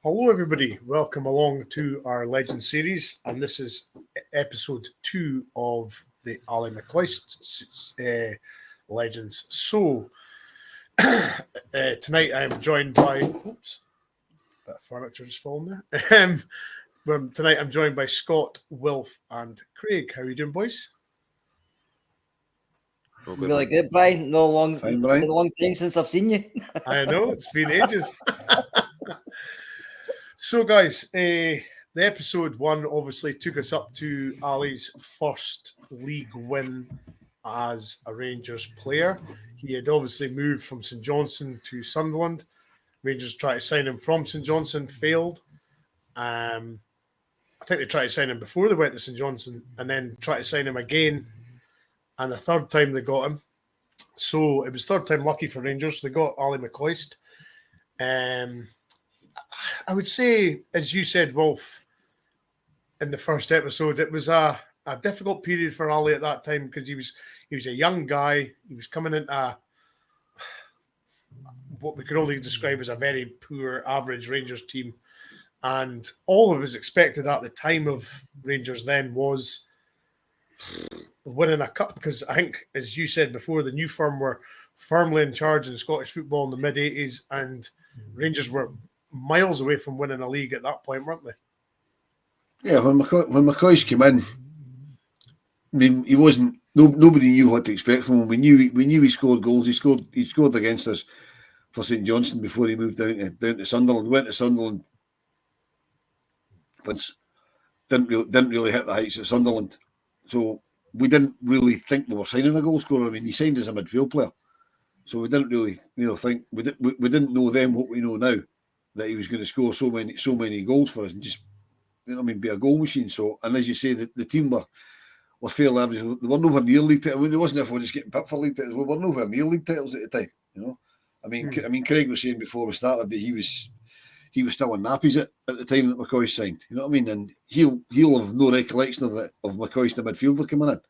Hello, everybody. Welcome along to our Legend series, and this is episode 2 of the Ali McCoist Legends. Tonight I am joined by. Oops, that furniture just fallen there. Tonight I'm joined by Scott, Wilf, and Craig. How are you doing, boys? Oh, good Really man. good, Brian. Fine, Been Brian. a long time since I've seen you. I know it's been ages. So, guys, the episode 1 obviously took us up to Ali's first league win as a Rangers player. He had obviously moved from St Johnstone to Sunderland. Rangers tried to sign him from St Johnstone, failed. I think they tried to sign him before they went to St Johnstone, and then tried to sign him again. And the third time they got him, so it was third time lucky for Rangers. They got Ali McCoist. Um, I would say, as you said, Wolf, in the first episode, it was a difficult period for Ali at that time because he was a young guy. He was coming into what we could only describe as a very poor, average Rangers team, and all that was expected at the time of Rangers then was winning a cup. Because I think, as you said before, the new firm were firmly in charge in Scottish football in the mid-80s, and Rangers were miles away from winning a league at that point, weren't they? Yeah, when McCoist came in, I mean, he wasn't. Nobody knew what to expect from him. We knew he scored goals. He scored against us for St Johnstone before he moved down to Sunderland. Went to Sunderland, but didn't really hit the heights at Sunderland. So we didn't really think we were signing a goal scorer. I mean, he signed as a midfield player, so we didn't really, think we didn't know then what we know now, that he was going to score so many goals for us and just be a goal machine. So, and as you say, the team were fair average. They were nowhere near league titles. I mean, it wasn't if we were just getting picked for league titles. We were nowhere near league titles at the time. I mean, Craig was saying before we started that he was still in nappies at the time that McCoist signed. You know what I mean? And he'll have no recollection of McCoist, the midfielder, coming in.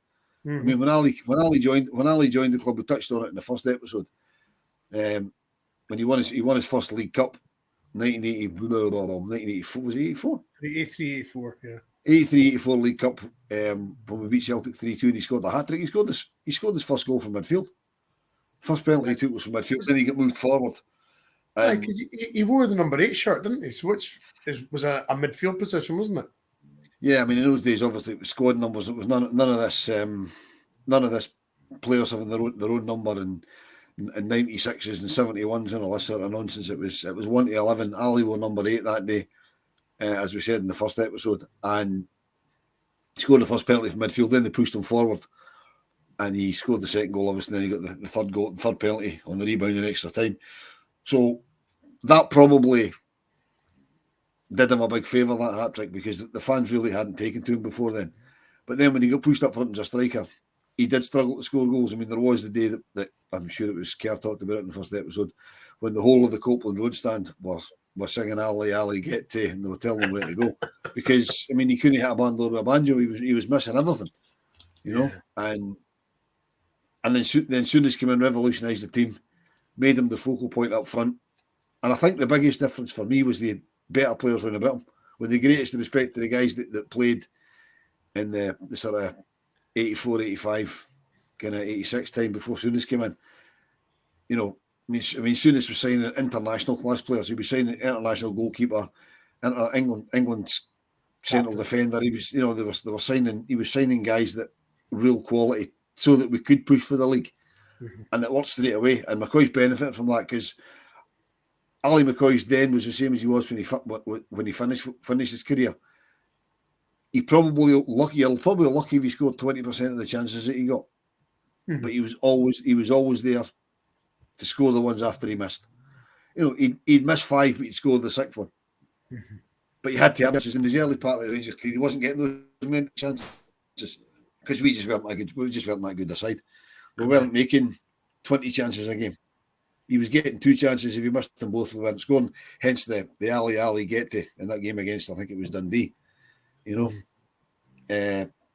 Mm-hmm. I mean, when Ali joined the club, we touched on it in the first episode. When he won his first League Cup, 1984, was it 84? 83-84, yeah. 83-84 League Cup, when we beat Celtic 3-2, and he scored a hat-trick. He scored his first goal from midfield. First penalty he took was from midfield, then he got moved forward. Because he wore the number 8 shirt, didn't he? So which was a midfield position, wasn't it? Yeah, I mean, in those days, obviously, it was squad numbers. It was none of this players having their own number and 96s and 71s and all this sort of nonsense. It was 1 to 11. Ali were number 8 that day, as we said in the first episode, and he scored the first penalty from midfield. Then they pushed him forward, and he scored the second goal. Obviously, then he got the third penalty on the rebound in extra time. So that probably did him a big favour, that hat trick, because the fans really hadn't taken to him before then. But then when he got pushed up front as a striker, he did struggle to score goals. I mean, there was the day that I'm sure it was Kerr talked about it in the first episode, when the whole of the Copeland Road stand were singing Ali, get to, and they were telling him where to go. Because, I mean, he couldn't hit a bandle with a banjo. He was missing everything, And then Souness came in, revolutionised the team, made him the focal point up front. And I think the biggest difference for me was the better players round about him. With the greatest respect to the guys that played in the sort of 84, 85, kind of 86 time before Souness came in. I mean, Souness was signing international class players. He was signing international goalkeeper, England's central defender. He was, he was signing guys that real quality so that we could push for the league. Mm-hmm. And it worked straight away. And McCoist benefited from that because Ali McCoist then was the same as he was when he finished his career. He'll probably lucky if he scored 20% of the chances that he got. Mm-hmm. But he was always there to score the ones after he missed. He'd miss 5, but he'd score the 6th one. Mm-hmm. But he had to have chances in his early part of the Rangers career. He wasn't getting those many chances because we just weren't that good aside. We weren't making 20 chances a game. He was getting 2 chances. If he missed them both, we weren't scoring. Hence the Ali get to in that game against, I think it was Dundee. But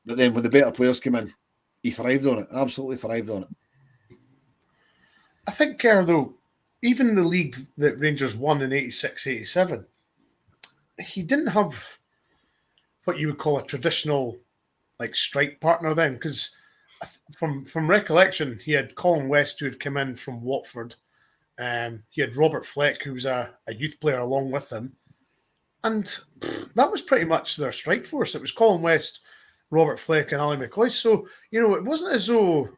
then when the better players came in, he thrived on it. Absolutely thrived on it. I think, though, even the league that Rangers won in 86-87, he didn't have what you would call a traditional like strike partner then, because from recollection, he had Colin West who had come in from Watford. He had Robert Fleck, who was a youth player, along with him, and that was pretty much their strike force. It was Colin West, Robert Fleck, and Ali McCoist. So it wasn't as though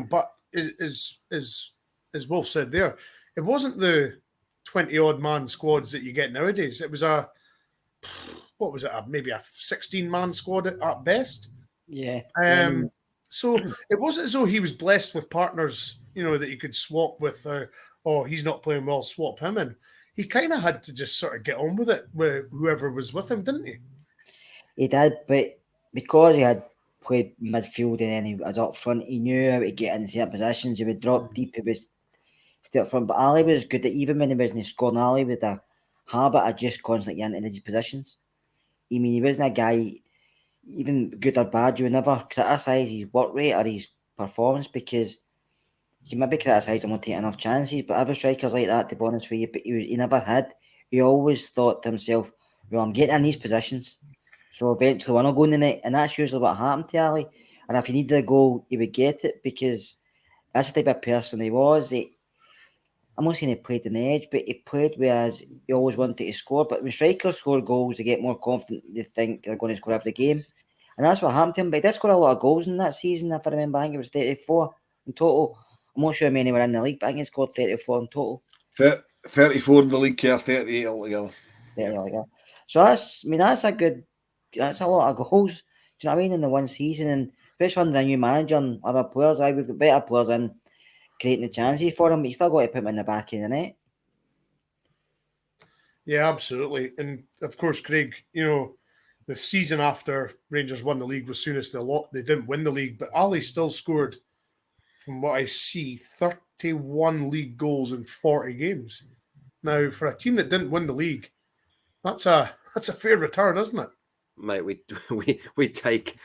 but as Wolf said there, it wasn't the 20 odd man squads that you get nowadays. It was a what was it? Maybe a 16-man squad at best. Yeah. So it wasn't as though he was blessed with partners, that he could swap with. Oh, he's not playing well, swap him in. He kind of had to just sort of get on with it with whoever was with him, didn't he? He did, but because he had played midfield and then he was up front, he knew how to get in certain positions. He would drop deep, he would stay up front. But Ali was good at, even when he wasn't scoring, Ali with a habit of just constantly getting into these positions. I mean, he wasn't a guy, even good or bad, you would never criticise his work rate or his performance, because you can maybe criticise him not taking enough chances, but other strikers like that, to be honest with you, but he never had. He always thought to himself, well, I'm getting in these positions, so eventually when I go in the net, and that's usually what happened to Ali. And if he needed a goal, he would get it, because that's the type of person he was. I'm not saying he played on the edge, but he played whereas he always wanted to score. But when strikers score goals, they get more confident. They think they're going to score every game. And that's what happened to him. But he did score a lot of goals in that season, if I remember. I think it was 34 in total. I'm not sure how many were in the league, but I think he scored 34 in total. 34 in the league, 38 altogether. So that's a lot of goals. Do you know what I mean, in the one season? And especially under a new manager and other players, we've got better players in creating the chances for him, but you still got to put him in the back of the net. Yeah, absolutely. And of course, Craig, the season after Rangers won the league was soonest they didn't win the league, but Ali still scored, from what I see, 31 league goals in 40 games. Now, for a team that didn't win the league, that's a fair return, isn't it? Mate, we take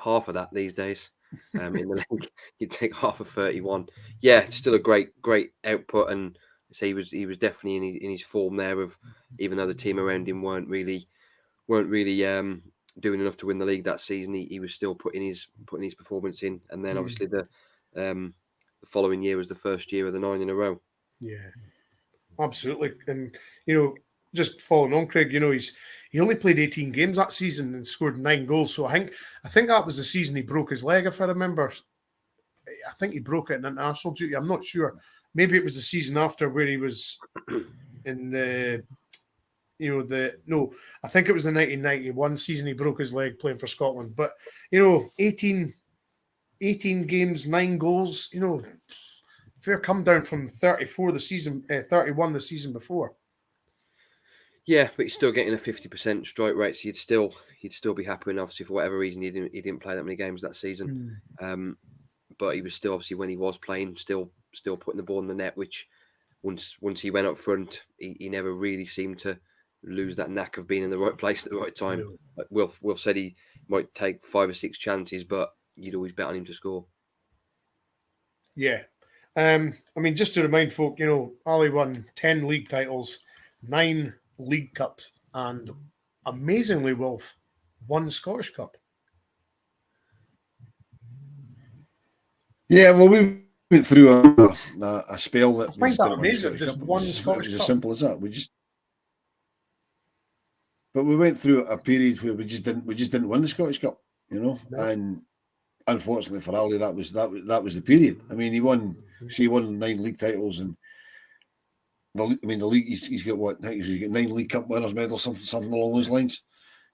half of that these days. In the league, you take half of 31. Yeah, it's still a great output, and so he was definitely in his form there. Of even though the team around him weren't really doing enough to win the league that season, he was still putting his performance in. And then obviously the following year was the first year of the 9 in a row. Yeah, absolutely. And just following on, Craig, he only played 18 games that season and scored 9 goals. So I think that was the season he broke his leg, if I remember. I think he broke it in international duty. I'm not sure. Maybe it was the season after where he was in the no, I think it was the 1991 season he broke his leg playing for Scotland. But 18 games, 9 goals. Fair come down from 34 the season, 31 the season before. Yeah, but he's still getting a 50% strike rate, so you'd still be happy. And obviously, for whatever reason, he didn't play that many games that season. But he was still, obviously, when he was playing, still putting the ball in the net. Which once he went up front, he never really seemed to lose that knack of being in the right place at the right time. No. Like Wilf said, he might take 5 or 6 chances, but you'd always bet on him to score. Yeah. I mean, just to remind folk, Ali won 10 league titles, 9 League Cups, and amazingly, Wolf, 1 Scottish Cup. Yeah, well, we went through a spell that I find that amazing. Just 1 Scottish Cup. It was Cup. as simple as that. But we went through a period where we just didn't win the Scottish Cup, No. And unfortunately for Ali, that was the period. I mean, he won 9 league titles, and the league he's got what? I think he's got 9 League Cup winners' medals, something along those lines,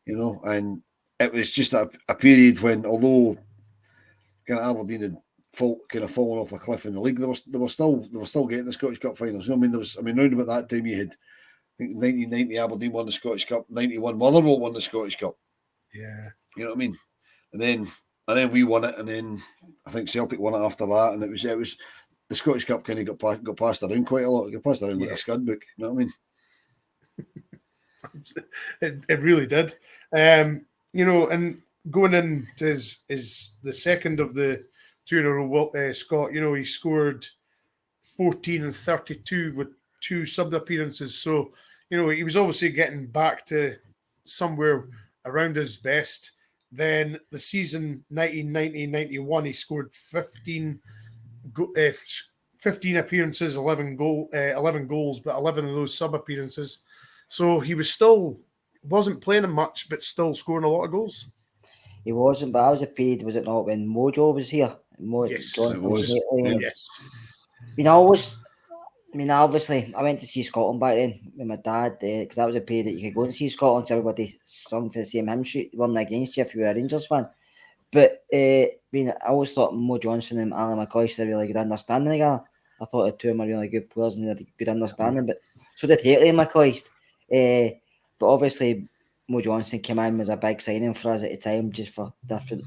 And it was just a period when, although kind of Aberdeen had fallen off a cliff in the league, they were still getting the Scottish Cup finals. Round about that time you had, I think 1990 Aberdeen won the Scottish Cup, 91 Motherwell won the Scottish Cup. Yeah. You know what I mean? And then we won it, and then I think Celtic won it after that, and it was the Scottish Cup kind of got passed around quite a lot. It got passed around like a scud book. You know what I mean? It really did. And going into is the second of the 2 in a row. Scott, he scored 14 and 32 with 2 sub appearances. So, he was obviously getting back to somewhere around his best. Then the season 1990-91, he scored 15 appearances, 11 goals, but 11 of those sub appearances. So he wasn't playing much, but still scoring a lot of goals. He wasn't, but I was a period, was it not, when Mojo was here? Yes, Johnson it was. Gately. Yes. Obviously, I went to see Scotland back then with my dad, because that was a period that you could go and see Scotland, because everybody sung for the same hymn sheet, weren't against you if you were a Rangers fan. But, I always thought Mo Johnson and Alan McCoist had a really good understanding together. I thought the two of them were really good players and they had a good understanding, but so did Haley and McCoist. But obviously, Mo Johnson came in was a big signing for us at the time, just for different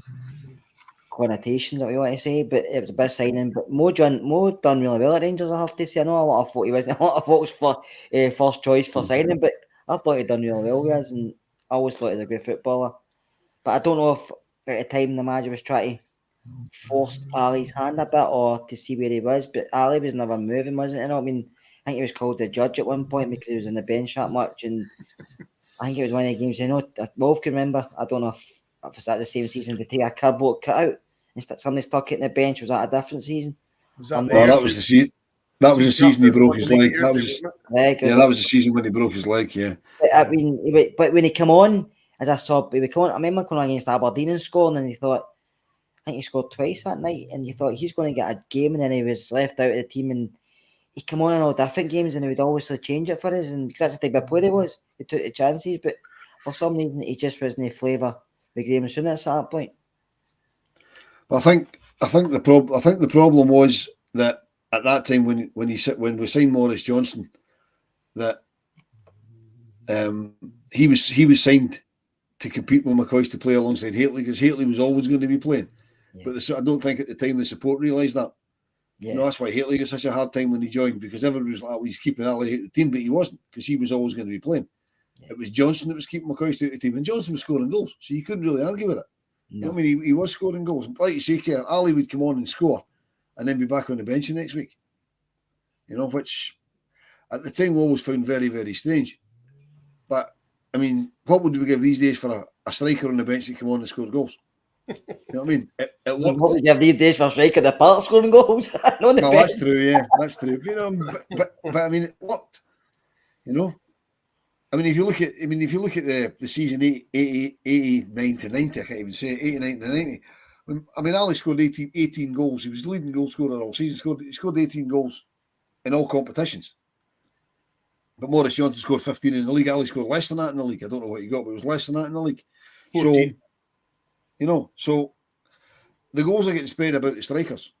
connotations that we want to say. But it was a big signing. But Mo done really well at Rangers, I have to say. I know a lot of folk, he wasn't a lot of folks for first choice for signing, but I thought he'd done really well with us, and I always thought he was a good footballer. But I don't know if at the time the manager was trying to force Ali's hand a bit or to see where he was, but Ali was never moving, wasn't he? I mean, I think he was called the judge at one point because he was on the bench that much, and I think it was one of the games, Wolf can remember. I don't know if was that the same season to take a cardboard cutout and somebody stuck it in the bench. Was that a different season? Was that That was the season. That was the season he broke his leg. That was that was the season when he broke his leg. Yeah. But when he came on, as I saw, he would come on. I remember coming on against Aberdeen and scoring, and he thought, I think he scored twice that night, and you thought he's going to get a game, and then he was left out of the team, and he came on in all different games, and he would always change it for us, and because that's the type of player he was, he took the chances, but for some reason he just wasn't flavour with Graham Souness at that point. I think the problem was that at that time when we signed Maurice Johnson, that he was signed to compete with McCoist to play alongside Haley, because Haley was always going to be playing. Yeah. But I don't think at the time the support realised that. Yeah. That's why Haley got such a hard time when he joined, because everybody was like, oh, he's keeping Ali out of the team, but he wasn't, because he was always going to be playing. Yeah. It was Johnson that was keeping McCoist out of the team, and Johnson was scoring goals, so you couldn't really argue with it. No. You know what I mean? He was scoring goals. Like you say, Ali would come on and score, and then be back on the bench the next week. Which at the time we always found very, very strange. But I mean, what would we give these days for a striker on the bench to come on and score goals? You know what I mean? It worked. What would you give these days for a striker in the park scoring goals? No, that's true. Yeah, that's true. But I mean, it worked. I mean, if you look at the season 89 to 90, I can't even say 89 to 90. I mean, Ali scored 18 goals. He was the leading goal scorer all season. He scored 18 goals in all competitions. But Maurice Johnson scored 15 in the league. Ali scored less than that in the league. I don't know what he got, but it was less than that in the league. 14. So, so the goals are getting spread about the strikers,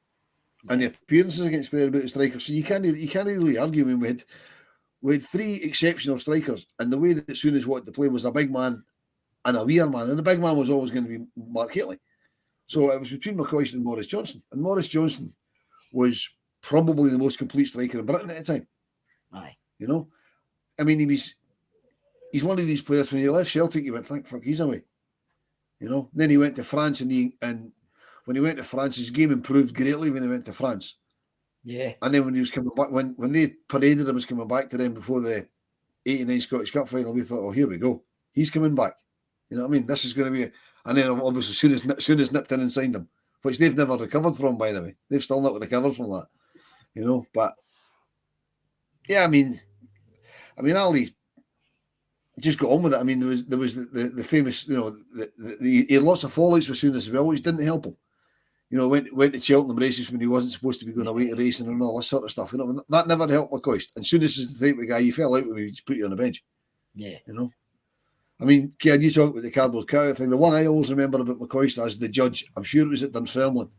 and the appearances are getting spread about the strikers. So you can't really argue. I mean, we had three exceptional strikers, and the way that Souness wanted to play was a big man and a weir man, and the big man was always going to be Mark Haley. So it was between McCoist and Maurice Johnson, and Maurice Johnson was probably the most complete striker in Britain at the time. Aye. I mean, he's one of these players. When he left Celtic, you went, "Thank fuck, he's away." Then he went to France, and when he went to France, his game improved greatly when he went to France. Yeah. And then when he was coming back, when they paraded him as coming back to them before the 89 Scottish Cup final, we thought, "Oh, here we go. He's coming back." You know what I mean? This is going to be. And then obviously, Souness nipped in and signed him, which they've never recovered from, by the way. They've still not recovered from that. But yeah, I mean, Ali just got on with it. I mean, there was the famous, he had lots of fallouts with Souness as well, which didn't help him. Went to Cheltenham races when he wasn't supposed to be going away to racing and all this sort of stuff. That never helped McCoist. And Souness is the type of guy, you fell out when he just put you on the bench. Yeah. I mean, Kean, you talk about the cardboard cutout thing. The one I always remember about McCoist as the judge, I'm sure it was at Dunfermline,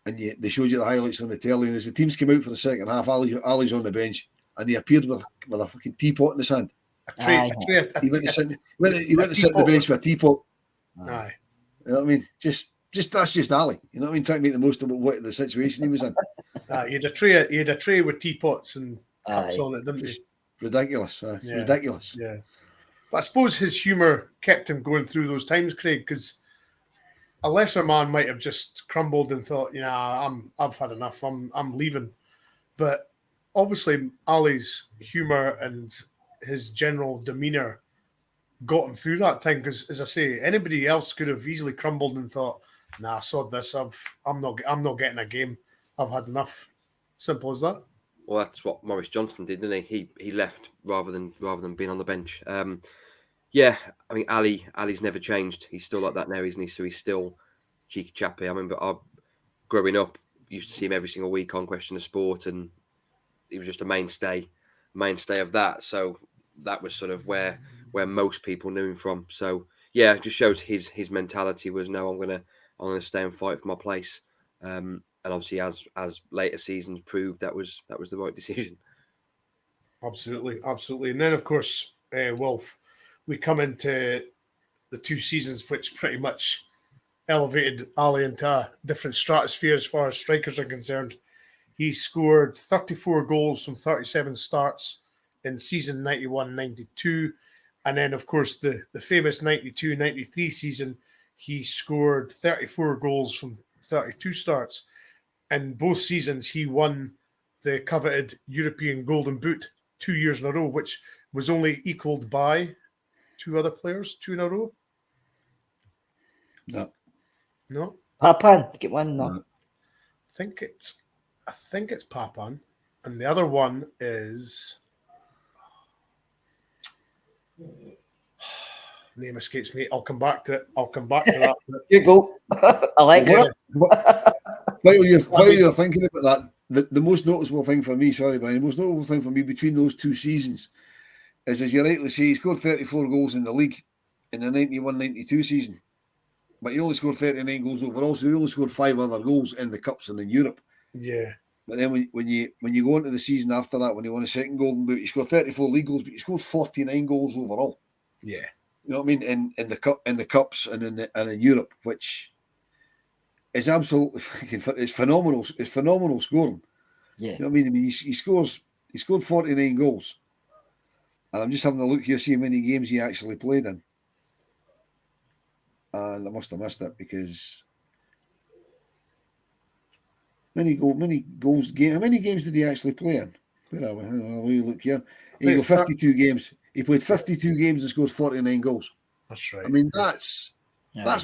and they showed you the highlights on the telly. And as the teams came out for the second half, Ali's on the bench, and he appeared with a fucking teapot in his hand. He went to sit on the bench with a teapot. Aye. You know what I mean? Just that's just Ali. You know what I mean? Trying to make the most of the situation he was in. He had a tray with teapots and cups on it, didn't he? Ridiculous. Ridiculous. Yeah. But I suppose his humour kept him going through those times, Craig, because a lesser man might have just crumbled and thought, I've had enough. I'm leaving. But obviously, Ali's humour and his general demeanour got him through that time. Because, as I say, anybody else could have easily crumbled and thought, "Nah, I sod this. I'm not getting a game. I've had enough." Simple as that. Well, that's what Maurice Johnson did, didn't he? He left rather than being on the bench. Yeah, I mean, Ali's never changed. He's still like that now, isn't he? So he's still cheeky chappy. I remember growing up, used to see him every single week on Question of Sport, and he was just a mainstay of that. So that was sort of where most people knew him from. So yeah, it just shows his mentality was, no, I'm gonna stay and fight for my place. And obviously, as later seasons proved, that was the right decision. Absolutely. And then, of course, Wolf, we come into the 2 seasons which pretty much elevated Ali into a different stratosphere as far as strikers are concerned. He scored 34 goals from 37 starts in season 91-92. And then, of course, the famous 92-93 season, he scored 34 goals from 32 starts. In both seasons, he won the coveted European Golden Boot 2 years in a row, which was only equaled by 2 other players, 2 in a row. No. No, Papan, get one, no. No. I think it's Papan, and the other one is name escapes me. I'll come back to it. That. You go. Alexa. While you're thinking about that, the most noticeable thing for me, sorry, Brian, the most notable thing for me between those 2 seasons is, as you rightly say, he scored 34 goals in the league in the 91-92 season. But he only scored 39 goals overall, so he only scored 5 other goals in the Cups and in Europe. Yeah. But then when you go into the season after that, when he won a second Golden Boot, he scored 34 league goals, but he scored 49 goals overall. Yeah. You know what I mean? In the Cups and in Europe, which is absolutely it's phenomenal. It's phenomenal scoring. Yeah. You know what I mean? He scored 49 goals. And I'm just having a look here, see how many games he actually played in. And I must have missed it because how many games did he actually play in? Where are we? I'll look here. He got 52 games. He played 52 games and scored 49 goals. That's right. I mean, that's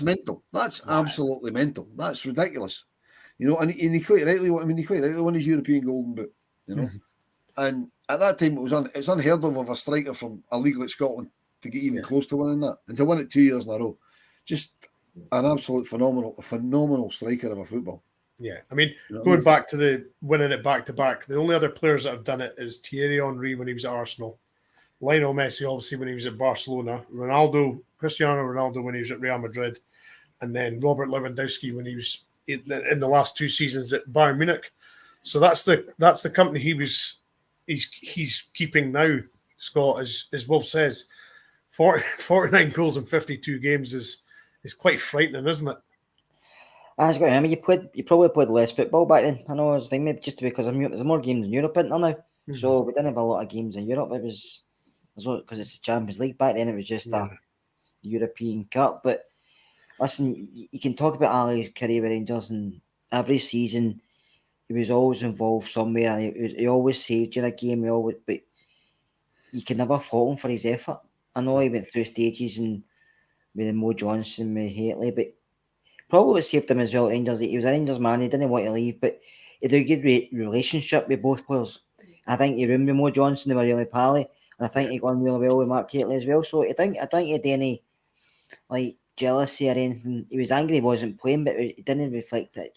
mental. That's absolutely mental. That's ridiculous. You know, and he quite rightly won his European Golden Boot. You know, and at that time it's unheard of a striker from a league like Scotland to get even close to winning that, and to win it 2 years in a row. Just an absolute phenomenal striker of a football. Yeah, I mean, going back to the winning it back to back, the only other players that have done it is Thierry Henry when he was at Arsenal, Lionel Messi obviously when he was at Barcelona, Cristiano Ronaldo when he was at Real Madrid, and then Robert Lewandowski when he was in the last 2 seasons at Bayern Munich. So that's the company he's keeping now. Scott, as Wolf says, 49 goals in 52 games is quite frightening, isn't it? I was going to remember you probably played less football back then. I know I was thinking maybe just because there's more games in Europe in there now. Mm-hmm. So we didn't have a lot of games in Europe. It was because it's the Champions League back then. It was just a European Cup. But listen, you can talk about Ali's career with Rangers, and every season he was always involved somewhere, and he always saved you in a game. But you can never fault him for his effort. I know he went through stages and with Mo Johnson, with Hateley, but probably saved him as well. Rangers, he was a Rangers man. He didn't want to leave, but he had a good relationship with both players. I think he roomed with Mo Johnson. They were really pally, and I think he got on really well with Mark Hateley as well. So I don't think he had any jealousy or anything. He was angry he wasn't playing, but it didn't reflect that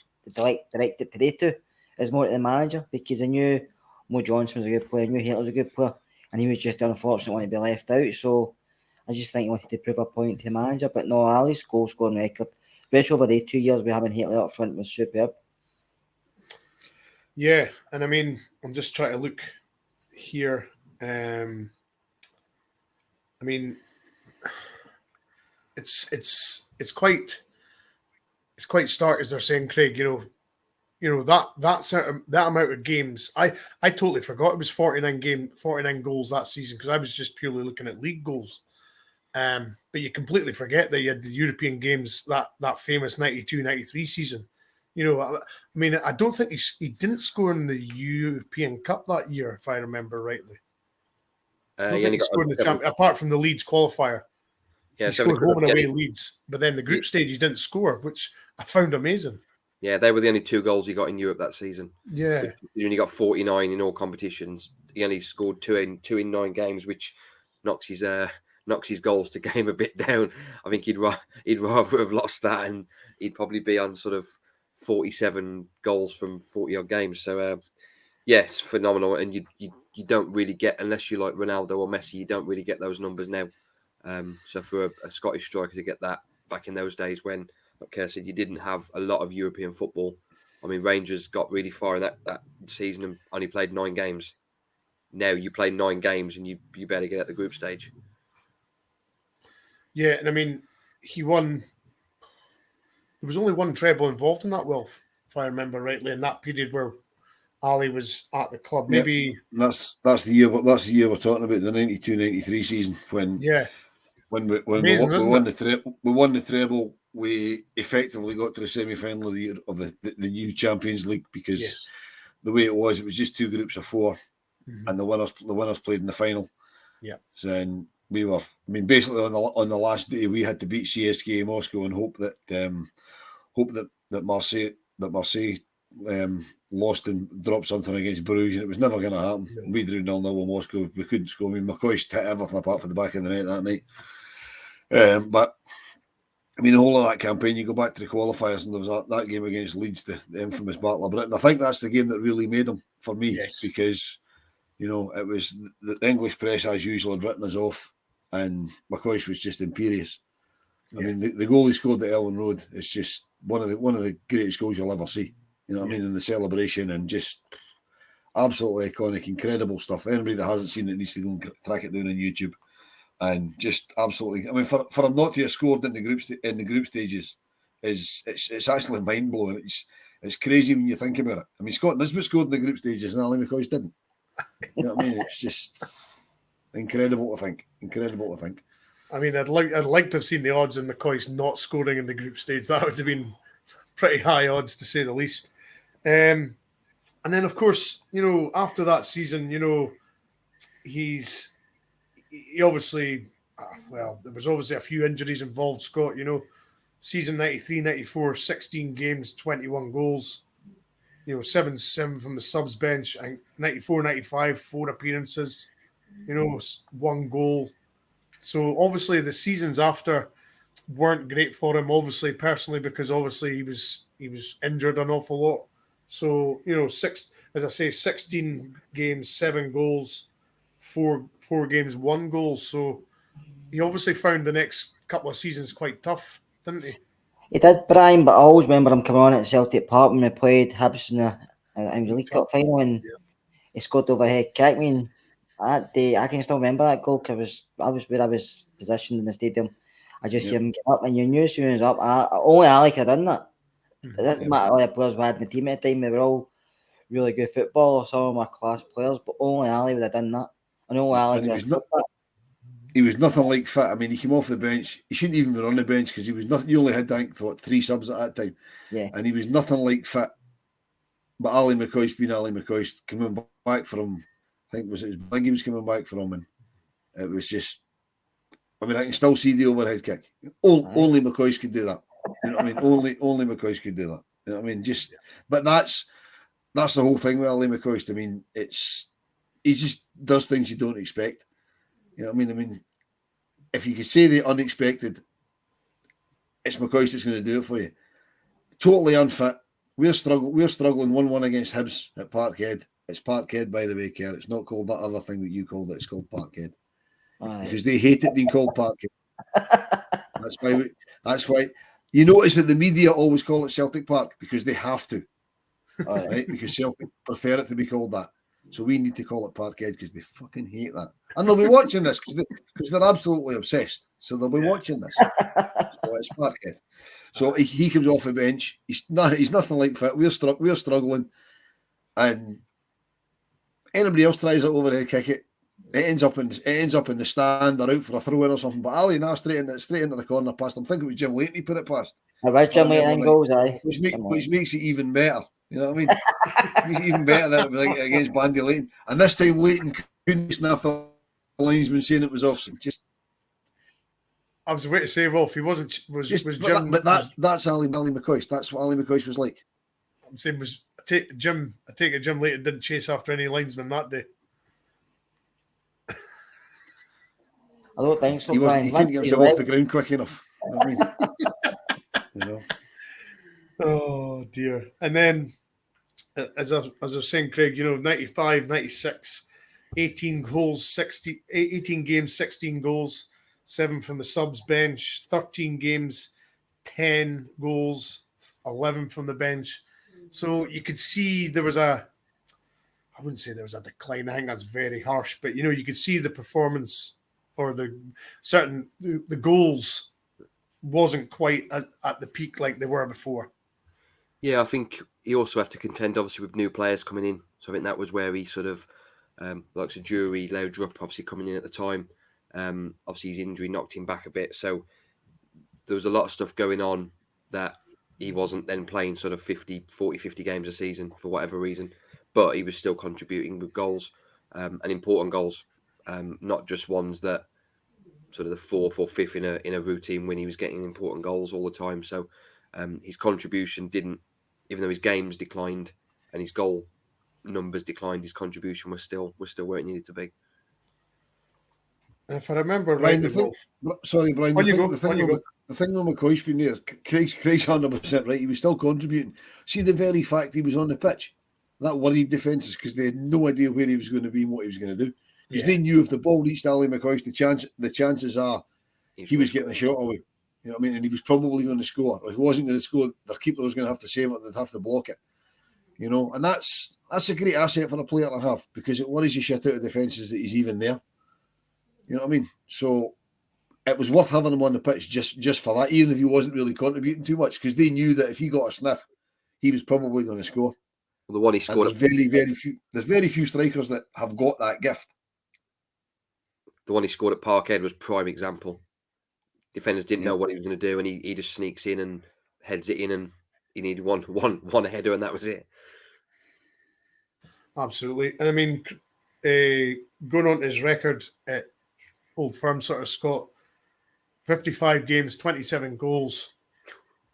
directed to they two. It's more to the manager, because I knew Mo Johnson was a good player, I knew Hateley was a good player, and he was just the unfortunate one to be left out. So I just think he wanted to prove a point to the manager. But no, Ali's goal scoring record, especially over the 2 years we having Hateley up front, was superb. Yeah, and I mean, I'm just trying to look here. I mean, it's quite stark, as they're saying, Craig. You know that amount of games. I totally forgot it was 49 goals that season, because I was just purely looking at league goals. But you completely forget that you had the European games, that famous 92-93 season. You know, I mean, I don't think he didn't score in the European Cup that year, if I remember rightly. I don't think he scored in the champ, apart from the Leeds qualifier. Yeah, he scored home and away Leeds, but then the group stage he didn't score, which I found amazing. Yeah, they were the only 2 goals he got in Europe that season. Yeah, he only got 49 in all competitions. He only scored 2 in 9 games, which knocks his goals to game a bit down. I think he'd rather have lost that, and he'd probably be on sort of 47 goals from 40 odd games. So yeah, it's phenomenal, and you don't really get, unless you like Ronaldo or Messi, you don't really get those numbers now. So for a Scottish striker to get that back in those days when, like Kerr said, you didn't have a lot of European football. I mean, Rangers got really far in that season and only played 9 games. Now you play 9 games and you barely get at the group stage. Yeah, and I mean, he won. There was only one treble involved in that, Wilf, if I remember rightly, in that period where Ali was at the club. Maybe that's the year. That's the year we're talking about, the 92-93 season when we won the treble. We effectively got to the semi-final of the year of the new Champions League because the way it was just 2 groups of 4, and the winners played in the final. Yeah. So then we were. I mean, basically on the last day we had to beat CSKA Moscow and hope that Marseille lost and dropped something against Bruges, and it was never going to happen. No. We drew 0-0 with Moscow. We couldn't score. I mean, McCoist hit everything apart from the back of the net that night. But I mean, the whole of that campaign, you go back to the qualifiers, and there was that game against Leeds, the infamous Battle of Britain. I think that's the game that really made them for me, because it was the English press as usual had written us off, and McCoist was just imperious. I mean, the goal he scored at Ellen Road is just one of the greatest goals you'll ever see. You know what I mean? In the celebration, and just absolutely iconic, incredible stuff. Anybody that hasn't seen it needs to go and track it down on YouTube. And just absolutely, I mean, for him not to have scored in the group stages it's actually mind blowing. It's crazy when you think about it. I mean, Scott Nisbet scored in the group stages and Ali McCoist didn't. You know what I mean? It's just incredible to think. I mean, I'd like to have seen the odds in McCoist not scoring in the group stage. That would have been pretty high odds, to say the least. And then, of course, after that season, he obviously, there was obviously a few injuries involved, Scott. Season 93-94, 16 games, 21 goals. 7 from the subs bench. And 94-95, 4 appearances. 1 goal. So obviously the seasons after weren't great for him. Obviously, personally, because obviously he was injured an awful lot. So 16 games, 7 goals. 4 games, 1 goal. So he obviously found the next couple of seasons quite tough, didn't he? He did, Brian, but I always remember him coming on at Celtic Park when we played Hibs in the League Cup final, and he scored overhead kick. I mean, that day, I can still remember that goal because I was where I was positioned in the stadium. I just hear him get up, and you knew as soon as up, only Ali could have done that. It doesn't matter all the players we had in the team at the time, they were all really good footballers, some of them were class players, but only Ali would have done that. I know Ali could have done that. He was nothing like fit. I mean, he came off the bench. He shouldn't even been on the bench because he was nothing. You only had, I think, 3 subs at that time. Yeah. And he was nothing like fit. But Ali McCoist, being Ali McCoist, coming back from, I think he was coming back from, and it was just, I mean, I can still see the overhead kick. Only McCoist could do that. You know what I mean? Only McCoist could do that. You know what I mean? But that's the whole thing with Ali McCoist. I mean, he just does things you don't expect. You know what I mean? If you could say the unexpected, it's McCoist that's going to do it for you. Totally unfit. We're struggling 1-1 against Hibs at Parkhead. It's Parkhead, by the way, Kerr. It's not called that other thing that you called it. It's called Parkhead. Because they hate it being called Parkhead. That's why you notice that the media always call it Celtic Park, because they have to. Right? Because Celtic prefer it to be called that. So we need to call it Parkhead because they fucking hate that. And they'll be watching this because they're absolutely obsessed. So they'll be watching this. So it's Parkhead. So he comes off the bench. He's nothing like fit. We're struggling. And anybody else tries it overhead kick it, it ends up in the stand or out for a throw in or something. But Ali, straight into the corner past him. I think it was Jim Leighton he put it past. Jim Leighton goals, aye. Which makes it even better. You know what I mean? It makes it even better than it was like against Bandy Leighton. And this time Leighton couldn't sniff the linesman saying it was offside. Just I was waiting to say, Rolf, he wasn't. Was Jim? but that's Ali McCoist. That's what Ali McCoist was like. I'm saying was I take it Jim Layton didn't chase after any linesman that day. I don't think so. He Brian. couldn't get himself off the ground quick enough. You know what I mean? You know. Oh dear. And then, as I was saying, Craig, 95, 96, 18 goals, 18 games, 16 goals, 7 from the subs bench, 13 games, 10 goals, 11 from the bench. So you could see there was I wouldn't say there was a decline. I think that's very harsh, but you could see the performance or the goals wasn't quite at the peak like they were before. Yeah, I think he also had to contend, obviously, with new players coming in. So I think that was where he sort of, like Jury, Laudrup, obviously coming in at the time. Obviously, his injury knocked him back a bit. So there was a lot of stuff going on that he wasn't then playing sort of 40, 50 games a season for whatever reason. But he was still contributing with goals and important goals, not just ones that sort of the fourth or fifth in a routine when he was getting important goals all the time. So his contribution didn't, even though his games declined and his goal numbers declined, his contribution was still where it needed to be. And if I remember Brian, right, Brian, the thing with McCoist being there, Craig's 100% right. He was still contributing. See, the very fact he was on the pitch, that worried defences because they had no idea where he was going to be and what he was going to do. Because they knew if the ball reached Ali McCoist, the chances are he was getting a shot away. You know what I mean? And he was probably going to score. If he wasn't going to score, the keeper was going to have to save it. They'd have to block it. You know, and that's a great asset for a player to have because it worries you shit out of defences that he's even there. You know what I mean? So it was worth having him on the pitch just for that, even if he wasn't really contributing too much, because they knew that if he got a sniff, he was probably going to score. Well, the one he scored. There's very few strikers that have got that gift. The one he scored at Parkhead was prime example. Defenders didn't know what he was going to do, and he just sneaks in and heads it in, and he needed one header, and that was it. Absolutely. And I mean, going on to his record at Old Firm, sort of Scott, 55 games, 27 goals.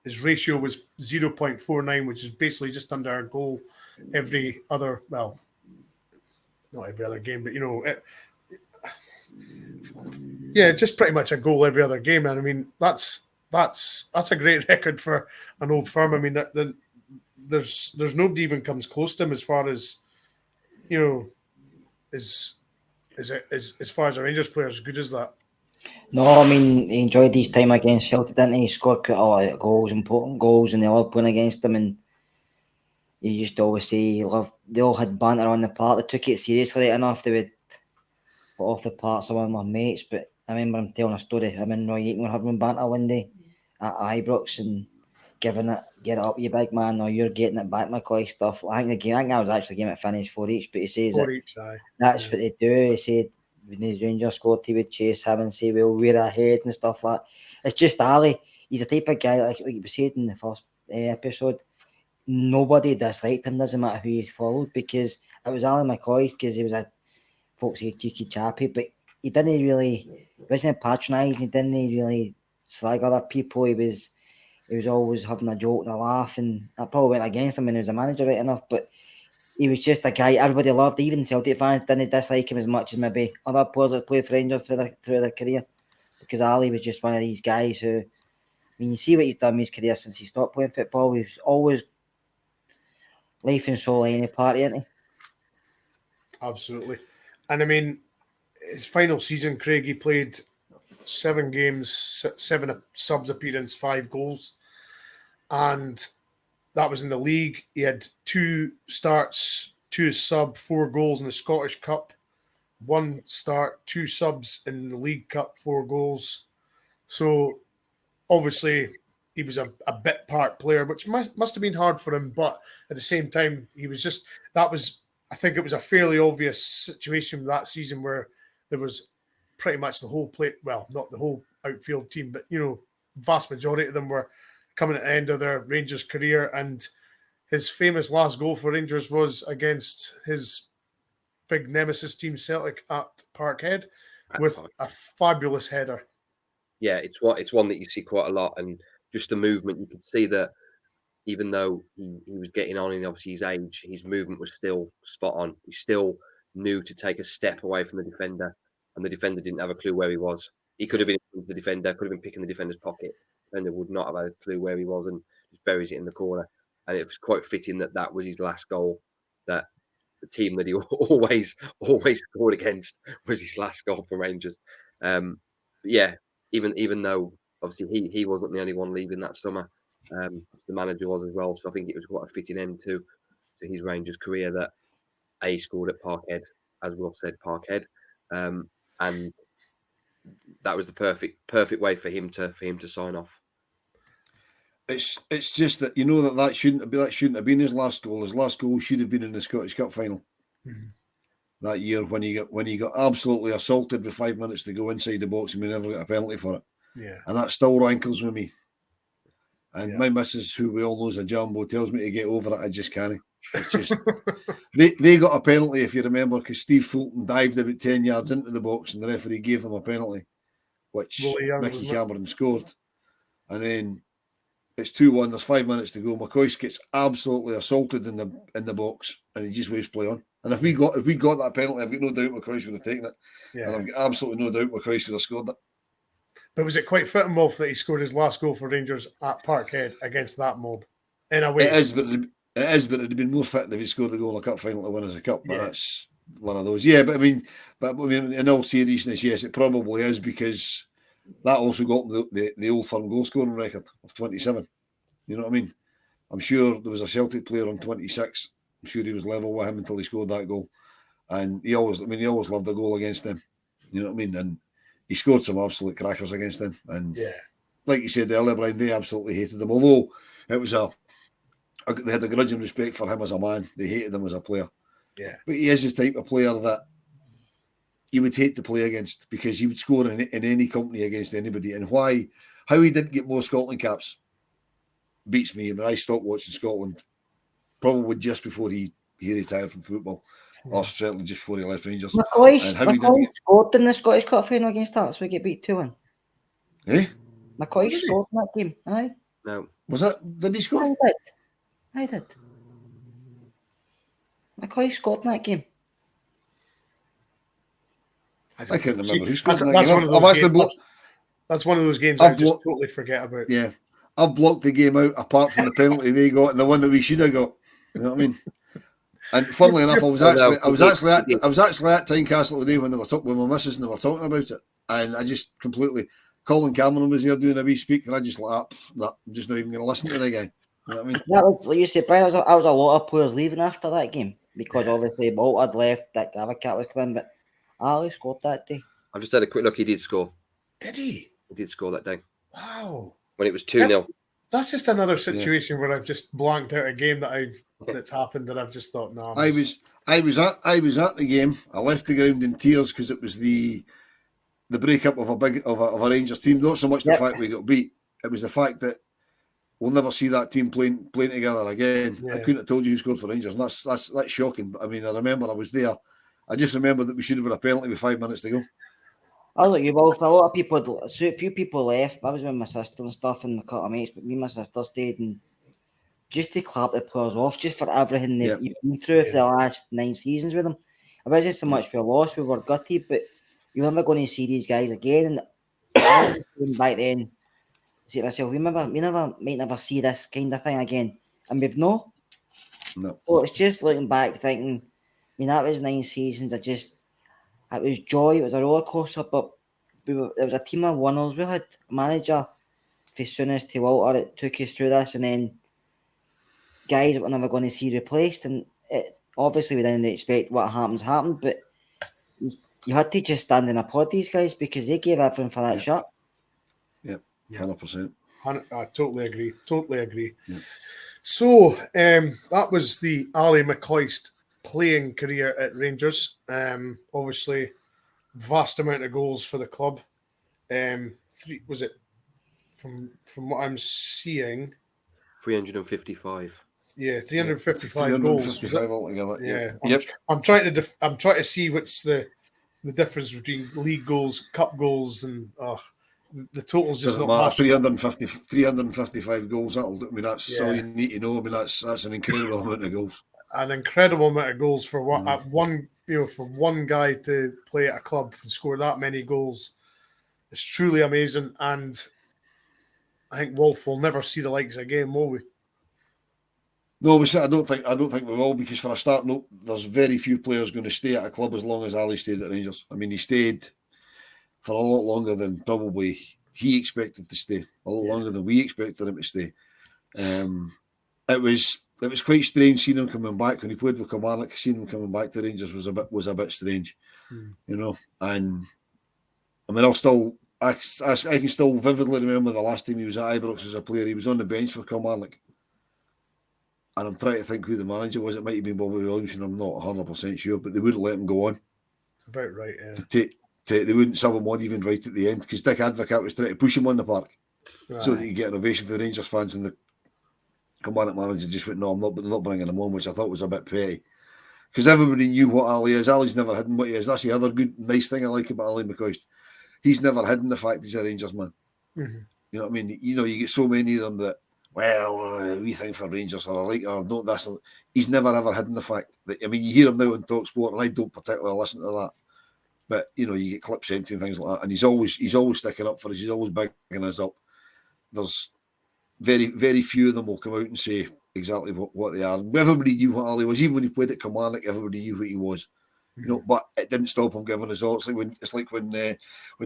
His ratio was 0.49, which is basically just under a goal every other, well, not every other game, but just pretty much a goal every other game. And I mean, that's a great record for an Old Firm. I mean, there's nobody even comes close to him as far as as far as a Rangers player as good as that. No, I mean, he enjoyed his time against Celtic, didn't he? He scored quite a lot of goals, important goals, and they loved playing against them. And he used to always say they all had banter on the park. They took it seriously enough. They would put off the park some of my mates. But I remember him telling a story. Him and Roy Eaton were having banter one day at Ibrox and giving it, get it up, you big man, or you're getting it back, McCoy stuff. I think that was actually game it finished 4 each, but he says that's what they do. He said when the Rangers scored, he would chase him and say, well, we're ahead and stuff like that. It's just Ali. He's the type of guy, like you said in the first episode, nobody disliked him, doesn't matter who he followed, because it was Ali McCoist, because he was a folksy, cheeky chappy, but he wasn't patronising, he didn't really slag other people. He was always having a joke and a laugh, and that probably went against him when he was a manager, right enough, but he was just a guy everybody loved. Even Celtic fans didn't dislike him as much as maybe other players that played for Rangers through their career, because Ali was just one of these guys who, I mean, you see what he's done in his career since he stopped playing football. He was always life and soul any party, isn't he? Absolutely. And I mean, his final season, Craig, he played 7 games, 7 subs appearance, 5 goals. And that was in the league. He had 2 starts, 2 sub, 4 goals in the Scottish Cup, 1 start, 2 subs in the League Cup, 4 goals. So obviously he was a bit part player, which must have been hard for him. But at the same time, I think it was a fairly obvious situation that season where there was pretty much the whole well, not the whole outfield team, but, vast majority of them were coming at the end of their Rangers career. And his famous last goal for Rangers was against his big nemesis team Celtic at Parkhead At with Park. a fabulous header. Yeah, it's one that you see quite a lot, and just the movement. You could see that even though he was getting on in obviously his age, his movement was still spot on. He still knew to take a step away from the defender, and the defender didn't have a clue where he was. He could have been into the defender, could have been picking the defender's pocket. The defender would not have had a clue where he was, and just buries it in the corner. And it was quite fitting that that was his last goal. That the team that he always scored against was his last goal for Rangers. But yeah, even though obviously he wasn't the only one leaving that summer. The manager was as well, so I think it was quite a fitting end to his Rangers career that he scored at Parkhead, as Will said, Parkhead, and that was the perfect way for him to sign off. It's just that you know that shouldn't have been his last goal. His last goal should have been in the Scottish Cup final that year when he got absolutely assaulted with 5 minutes to go inside the box and we never got a penalty for it. Yeah, And that still rankles with me. And my missus, who we all know is a jumbo, tells me to get over it. I just can't. It's just they got a penalty, if you remember, because Steve Fulton dived about 10 yards into the box and the referee gave them a penalty, which Mickey Cameron scored. And then it's 2-1. There's 5 minutes to go. McCoist gets absolutely assaulted in the box, and he just waves play on. And if we got that penalty, I've got no doubt McCoist would have taken it. Yeah. And I've got absolutely no doubt McCoist would have scored it. But was it quite fitting, Wolf, that he scored his last goal for Rangers at Parkhead against that mob? In a way. It is, but it'd have been more fitting if he scored the goal in a cup final to win as a cup. But that's one of those. Yeah, but I mean, in all seriousness, yes, it probably is, because that also got the Old Firm goal scoring record of 27. You know what I mean? I'm sure there was a Celtic player on 26. I'm sure he was level with him until he scored that goal. And he always loved the goal against them. You know what I mean? And he scored some absolute crackers against them. And like you said earlier, Brian, they absolutely hated him. Although it was they had a grudging respect for him as a man. They hated him as a player. Yeah. But he is the type of player that you would hate to play against, because he would score in any company against anybody. And how he didn't get more Scotland caps beats me. I mean, I stopped watching Scotland probably just before he retired from football, or certainly just before he left Rangers. McCoist scored in the Scottish Cup final against Hearts, so we get beat 2-1. Eh? McCoist scored in that game. Aye. No. Was that? Did he score? I did. McCoist scored in that game. I can't remember who scored in that game. That's one of those games I just totally forget about. Yeah. I've blocked the game out apart from the penalty they got and the one that we should have got. You know what I mean? And funnily enough, I was actually at Tynecastle today when they were talking with my missus and they were talking about it. And I just completely, Colin Cameron was there doing a wee speak, and I just I'm just not even going to listen to the guy. You know what I mean? That was, like you said, Brian, I was a lot of players leaving after that game, because obviously Bolt had left, that Gavacat was coming, but Ali scored that day. I've just had a quick look. He did score. Did he? He did score that day. Wow. When it was 2-0. That's just another situation where I've just blanked out a game that's happened, and I've just thought, no. I was at the game. I left the ground in tears because it was the breakup of a Rangers team. Not so much the fact we got beat. It was the fact that we'll never see that team playing together again. Yeah. I couldn't have told you who scored for Rangers, and that's shocking. But I mean, I remember I was there. I just remember that we should have had a penalty with 5 minutes to go. I was like you, Wolf. A lot of people, so a few people left. I was with my sister and stuff and a couple of mates, but me and my sister stayed, and just to clap the players off, just for everything they've been through for the last 9 seasons with them. It wasn't so much for a loss, we were gutted, but you're never going to see these guys again. And back then, say to myself, we might never see this kind of thing again, and we've not. No. So it's just looking back, thinking, I mean, that was 9 seasons. It was joy. It was a roller coaster, but there was a team of winners. We had a manager, from Souness to Walter, that took us through this, and then guys that we're never going to see replaced. And obviously, we didn't expect what happened, but you had to just stand and applaud these guys because they gave everything for that shot. Yeah, 100%. I totally agree. Yeah. So that was the Ali McCoist playing career at Rangers. Obviously, vast amount of goals for the club. Was it from what I'm seeing? 355. Yeah, 355 goals. 355 altogether. Yeah, Yep. I'm trying to see what's the difference between league goals, cup goals, and the total's just Doesn't not matter. matching. 355 goals. I mean, that's all you need to know. I mean, that's an incredible amount of goals. An incredible amount of goals for Mm. one for one guy to play at a club and score that many goals. It's truly amazing, and I think Wolf will never see the likes again, will we? No, I don't think we will, because for a start, no, there's very few players going to stay at a club as long as Ali stayed at Rangers. I mean, he stayed for a lot longer than probably he expected to stay, a lot longer than we expected him to stay. It was quite strange seeing him coming back when he played with Kilmarnock. Seeing him coming back to Rangers was a bit strange, you know. And I mean, I can still vividly remember the last time he was at Ibrox as a player. He was on the bench for Kilmarnock. And I'm trying to think who the manager was. It might have been Bobby Williamson. I'm not 100% sure, but they wouldn't let him go on. It's about right, yeah. They wouldn't sub him on even right at the end, because Dick Advocaat was trying to push him on the park so that you get an ovation for the Rangers fans, and the Kilmarnock manager just went, no, I'm not bringing him on, which I thought was a bit petty. Because everybody knew what Ali is. Ali's never hidden what he is. That's the other nice thing I like about Ali McCoist. He's never hidden the fact he's a Rangers man. Mm-hmm. You know what I mean? You know, you get so many of them that, well, we think for Rangers or like, or don't this. He's never ever hidden the fact that, I mean, you hear him now on Talk Sport, and I don't particularly listen to that, but you know, you get clips sent and things like that, and he's always sticking up for us. He's always bigging us up. There's very few of them will come out and say exactly what they are. Everybody knew what Ali was, even when he played at Kilmarnock. Everybody knew what he was. You know, but it didn't stop him giving us all. It's like when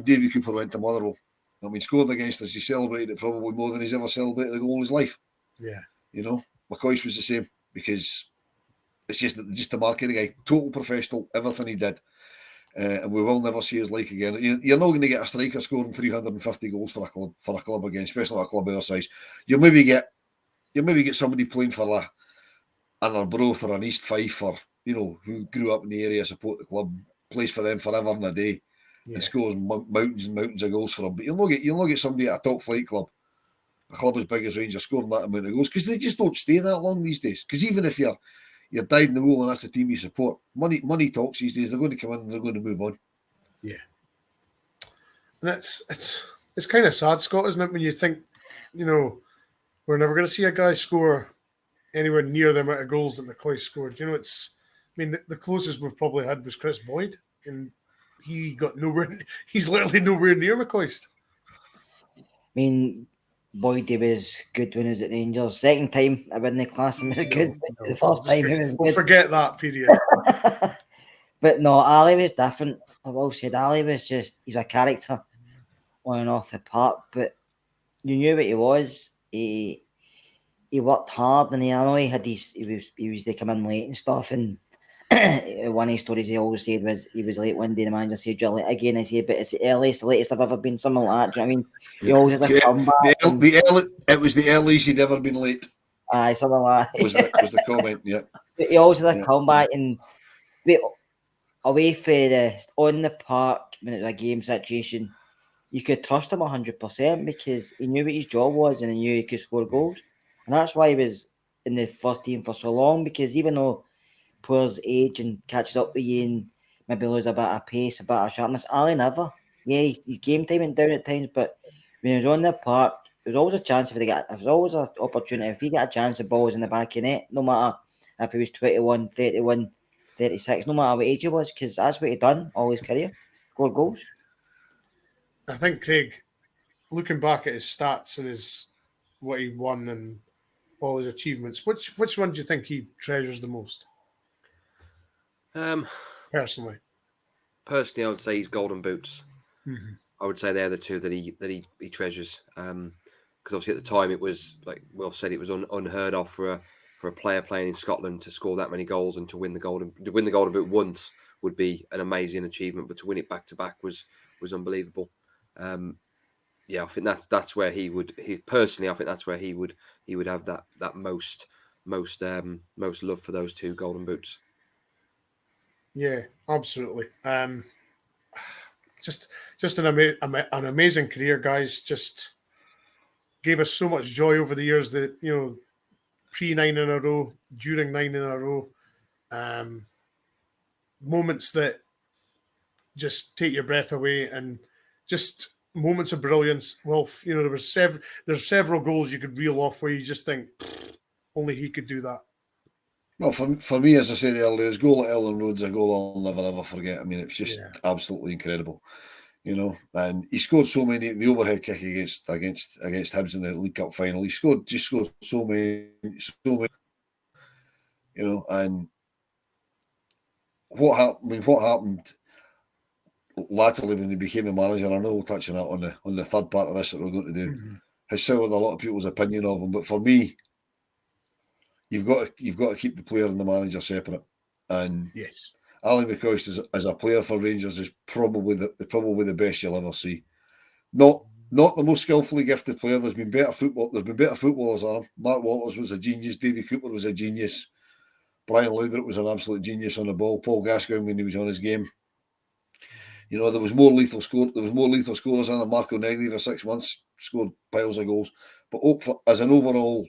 Davy Cooper went to Motherwell. I mean, scored against us. He celebrated it probably more than he's ever celebrated a goal in his life. Yeah, you know, McCoist was the same, because it's just the marketing guy, total professional, everything he did, and we will never see his like again. You're not going to get a striker scoring 350 goals for a club again, especially a club our size. You'll maybe get somebody playing for an Arbroath or an East Fife, or who grew up in the area, support the club, plays for them forever and a day, and scores mountains and mountains of goals for them. But you'll not get somebody at a top flight club, a club as big as Rangers, scoring that amount of goals, because they just don't stay that long these days. Because even if you're dyed in the wool and that's the team you support, money talks these days. They're going to come in and they're going to move on. Yeah, and it's kind of sad, Scott, isn't it? When you think, we're never going to see a guy score anywhere near the amount of goals that McCoy scored. The closest we've probably had was Chris Boyd, and he got nowhere. He's literally nowhere near McCoist. I mean, Boyd was good when he was at Rangers. Second time I win the class, he was good. No, the first time he was we'll good. forget that period. But no, Ali was different. I've always said Ali was he's a character on and off the park, but you knew what he was. He worked hard, and I know he was they come in late and stuff. And one of his stories he always said was he was late one day. The manager said, "You're late again." I said, "But it's the latest I've ever been." Something like that. Do you know what I mean? He always had a comeback. It was the earliest he'd ever been late. Aye, something like that. Was the comment? Yeah. But he always had a comeback, and away for on the park when it was a game situation, you could trust him 100% because he knew what his job was and he knew he could score goals. And that's why he was in the first team for so long, because even though players age and catches up with you and maybe lose a bit of pace, a bit of sharpness, Ali never. Yeah, his game time went down at times, but when he was on the park, there was always a chance there was always an opportunity. If he got a chance, the ball was in the back of net, no matter if he was 21, 31, 36, no matter what age he was, because that's what he done all his career, scored goals. I think, Craig, looking back at his stats and what he won and all his achievements, which one do you think he treasures the most? Personally, I would say his golden boots. Mm-hmm. I would say they're the two that he treasures. Because obviously at the time it was, like Will said, it was unheard of for a player playing in Scotland to score that many goals and to win the golden boot once would be an amazing achievement, but to win it back to back was unbelievable. I think that's where he personally, I think that's where he would have that most love for those two golden boots. Yeah, absolutely. Just an amazing career, guys. Just gave us so much joy over the years that pre-9 in a row, during 9 in a row. Moments that just take your breath away, and just moments of brilliance. Well, there's several goals you could reel off where you just think only he could do that. Well, for me, as I said earlier, his goal at Ellen Road's a goal I'll never ever forget. I mean, it's just absolutely incredible, And he scored so many. The overhead kick against Hibs in the League Cup final. He scored so many. And what happened latterly when he became a manager? I know we'll touch on that on the third part of this that we're going to do. Has soured a lot of people's opinion of him, but for me, you've got to keep the player and the manager separate. And yes, Ali McCoist as a player for Rangers is probably the best you'll ever see. Not the most skillfully gifted player. There's been better footballers on him. Mark Walters was a genius. Davy Cooper was a genius. Brian Laudrup was an absolute genius on the ball. Paul Gascoigne when he was on his game. There was more lethal scorers on him. Marco Negri for 6 months scored piles of goals. But as an overall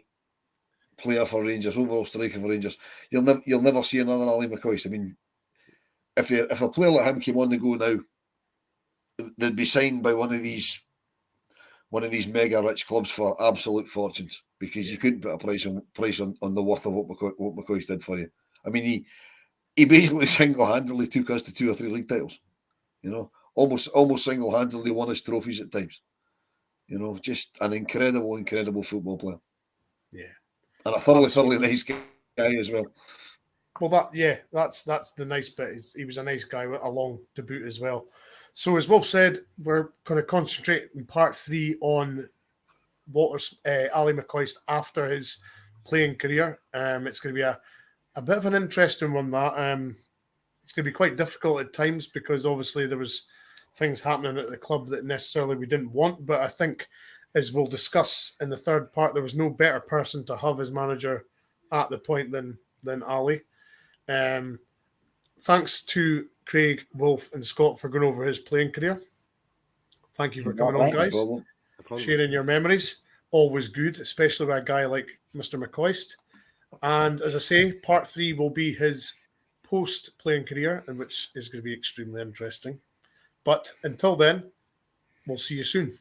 player for Rangers, overall striker for Rangers, you'll never see another Ali McCoist. I mean, if a player like him came on the go now, they'd be signed by one of these mega rich clubs for absolute fortunes, because you couldn't put a price on the worth of what McCoist did for you. I mean, he basically single-handedly took us to 2 or 3 league titles. Almost single-handedly won us trophies at times. Just an incredible football player. Yeah, and a thoroughly nice guy as well. Well, that's the nice bit. He was a nice guy along to boot as well. So as Wolf said, we're going to concentrate in part 3 on Ali McCoist after his playing career. It's going to be a bit of an interesting one. It's going to be quite difficult at times, because obviously there was things happening at the club that necessarily we didn't want. But I think, as we'll discuss in the third part, there was no better person to have as manager at the point than Ali. Thanks to Craig, Wolf, and Scott for going over his playing career. Thank you for coming on, guys. No problem. Sharing your memories. Always good, especially with a guy like Mr. McCoist. And as I say, part 3 will be his post-playing career, and which is going to be extremely interesting. But until then, we'll see you soon.